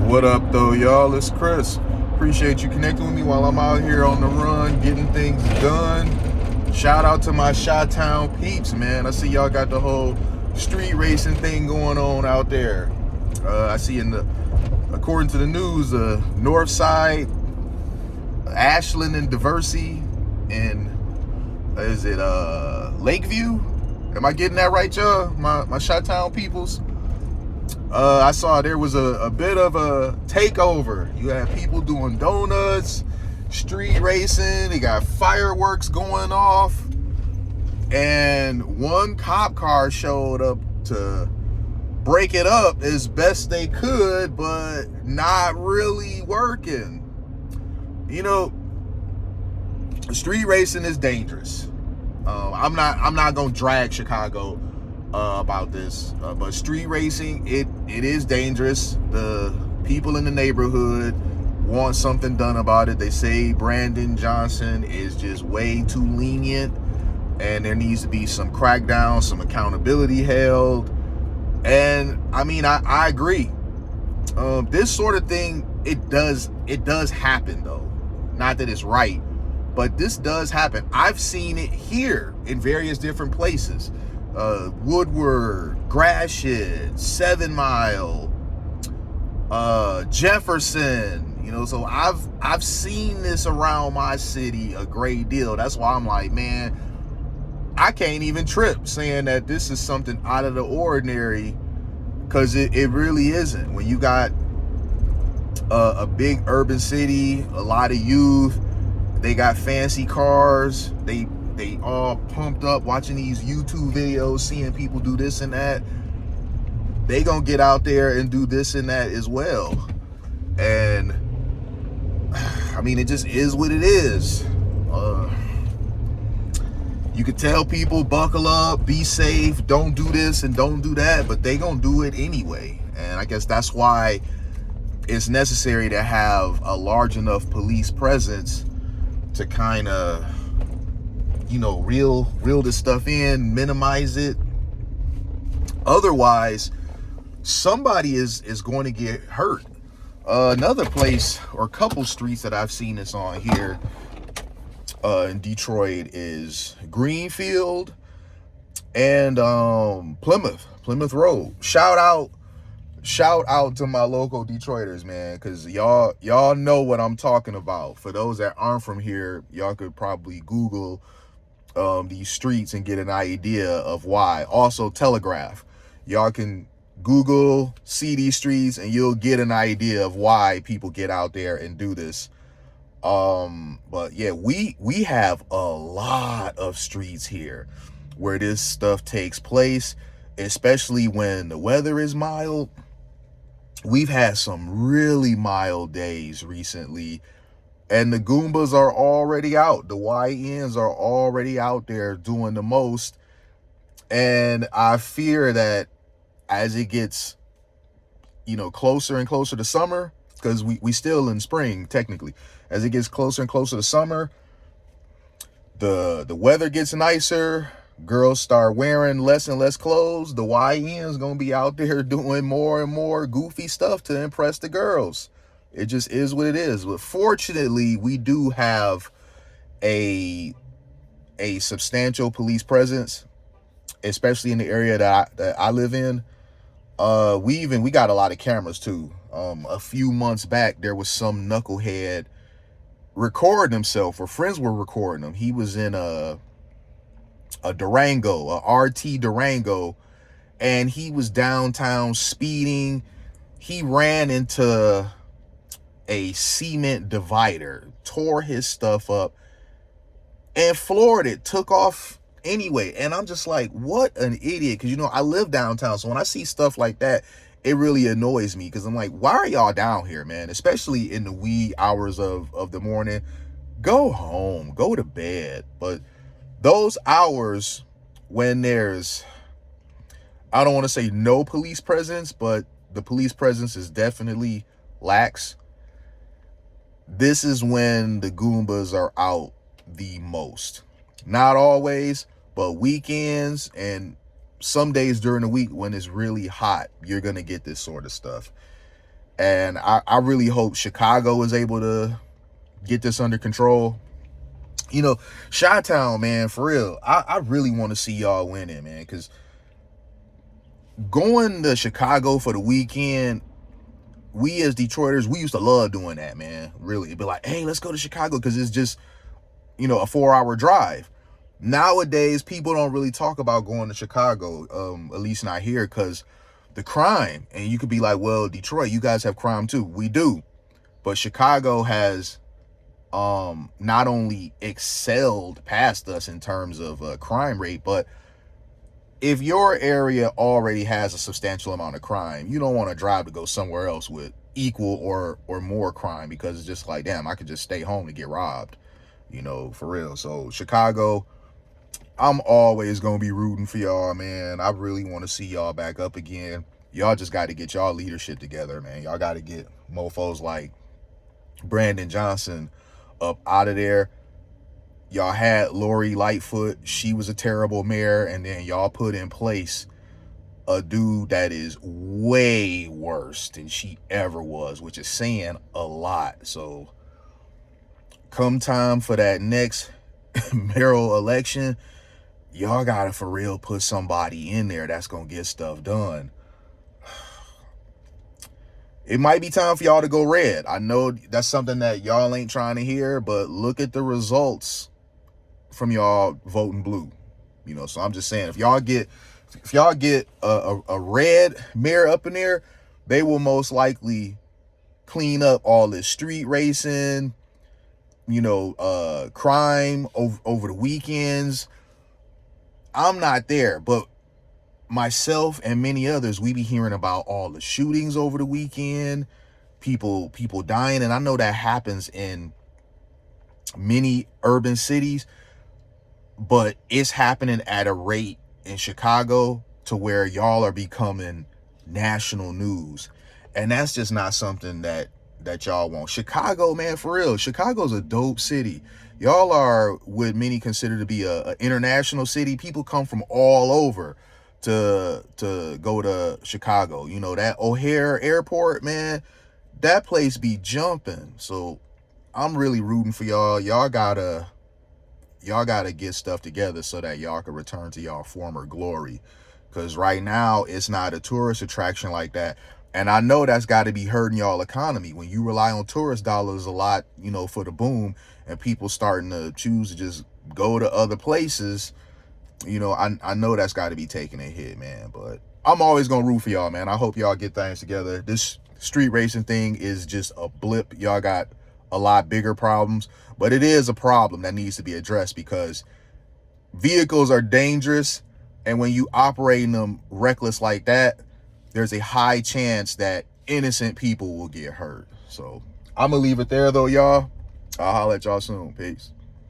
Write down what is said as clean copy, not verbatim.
What up, though, y'all? It's Chris. Appreciate you connecting with me while I'm out here on the run, getting things done. Shout out to my Chi-Town peeps, man. I see y'all got the whole street racing thing going on out there. I see according to the news, North Side, Ashland and Diversey, and is it Lakeview? Am I getting that right, y'all? My Chi-Town peoples. I saw there was a bit of a takeover. You had people doing donuts, street racing. They got fireworks going off. And one cop car showed up to break it up as best they could, but not really working. You know, street racing is dangerous. I'm not gonna drag Chicago about this, but street racing, it is dangerous. The people in the neighborhood want something done about it. They say Brandon Jobson is just way too lenient, and there needs to be some crackdown, some accountability held. And I mean, I agree. This sort of thing, it does happen, though. Not that it's right, but this does happen. I've seen it here in various different places. Woodward, Gratiot, 7 Mile, Jefferson, so I've seen this around my city a great deal. That's why I'm like, man, I can't even trip saying that this is something out of the ordinary, because it really isn't. When you got a big urban city, a lot of youth, they got fancy cars, they all pumped up watching these YouTube videos, seeing people do this and that. They gonna get out there and do this and that as well. And I mean, it just is what it is. You could tell people, buckle up, be safe, don't do this and don't do that, but they gonna do it anyway. And I guess that's why it's necessary to have a large enough police presence to kind of, reel this stuff in, minimize it. Otherwise, somebody is going to get hurt. Another place, or a couple streets that I've seen this on here in Detroit, is Greenfield and Plymouth Road. Shout out to my local Detroiters, man, because y'all know what I'm talking about. For those that aren't from here, y'all could probably Google these streets and get an idea of why. Also, Telegraph. Y'all can Google, see these streets, and you'll get an idea of why people get out there and do this. But yeah, we have a lot of streets here where this stuff takes place, especially when the weather is mild. We've had some really mild days recently, and the Goombas are already out. The YNs are already out there doing the most. And I fear that as it gets, closer and closer to summer, because we still in spring, technically. As it gets closer and closer to summer, the weather gets nicer. Girls start wearing less and less clothes. The YN's gonna be out there doing more and more goofy stuff to impress the girls. It just is what it is. But fortunately, we do have a substantial police presence, especially in the area that I live in. We got a lot of cameras too. A few months back, there was some knucklehead recording himself, or friends were recording him. He was in a Durango, a RT Durango, and he was downtown speeding. He ran into a cement divider, tore his stuff up, and floored it, took off anyway. And I'm just like, what an idiot. Because, I live downtown, so when I see stuff like that, it really annoys me, because I'm like, why are y'all down here, man? Especially in the wee hours of the morning. Go home, go to bed. But those hours when there's, I don't want to say no police presence, but the police presence is definitely lax. This is when the Goombas are out the most. Not always, but weekends and some days during the week when it's really hot, you're going to get this sort of stuff. And I really hope Chicago is able to get this under control. You know, Chi-Town, man, for real, I really want to see y'all winning, man, because going to Chicago for the weekend, we as Detroiters, we used to love doing that, man. Really, it'd be like, hey, let's go to Chicago, because it's just, a 4-hour drive. Nowadays, people don't really talk about going to Chicago, at least not here, because the crime. And you could be like, well, Detroit, you guys have crime too. We do. But Chicago has not only excelled past us in terms of crime rate, but if your area already has a substantial amount of crime, you don't want to drive to go somewhere else with equal or more crime, because it's just like, damn, I could just stay home to get robbed, for real. So Chicago, I'm always going to be rooting for y'all, man. I really want to see y'all back up again. Y'all just got to get y'all leadership together, man. Y'all got to get mofos like Brandon Johnson up out of there. Y'all had Lori Lightfoot. She was a terrible mayor. And then y'all put in place a dude that is way worse than she ever was, which is saying a lot. So come time for that next mayoral election, y'all gotta for real put somebody in there that's gonna get stuff done. It might be time for y'all to go red. I know that's something that y'all ain't trying to hear, but look at the results from y'all voting blue. So I'm just saying, if y'all get a red mayor up in there, they will most likely clean up all this street racing, crime over the weekends. I'm not there, but myself and many others, we be hearing about all the shootings over the weekend, people dying, and I know that happens in many urban cities, but it's happening at a rate in Chicago to where y'all are becoming national news, and that's just not something that y'all want. Chicago, man, for real, Chicago's a dope city. Y'all are what many consider to be a international city. People come from all over to go to Chicago. That O'Hare Airport, man, that place be jumping. So I'm really rooting for y'all. Y'all gotta get stuff together so that y'all can return to y'all former glory, because right now it's not a tourist attraction like that. And I know that's got to be hurting y'all economy when you rely on tourist dollars a lot, for the boom, and people starting to choose to just go to other places. I know that's got to be taking a hit, man. But I'm always gonna root for y'all, man. I hope y'all get things together. This street racing thing is just a blip. Y'all got a lot bigger problems, but it is a problem that needs to be addressed, because vehicles are dangerous, and when you operate them reckless like that, there's a high chance that innocent people will get hurt. So I'm gonna leave it there though, y'all. I'll holler at y'all soon. Peace.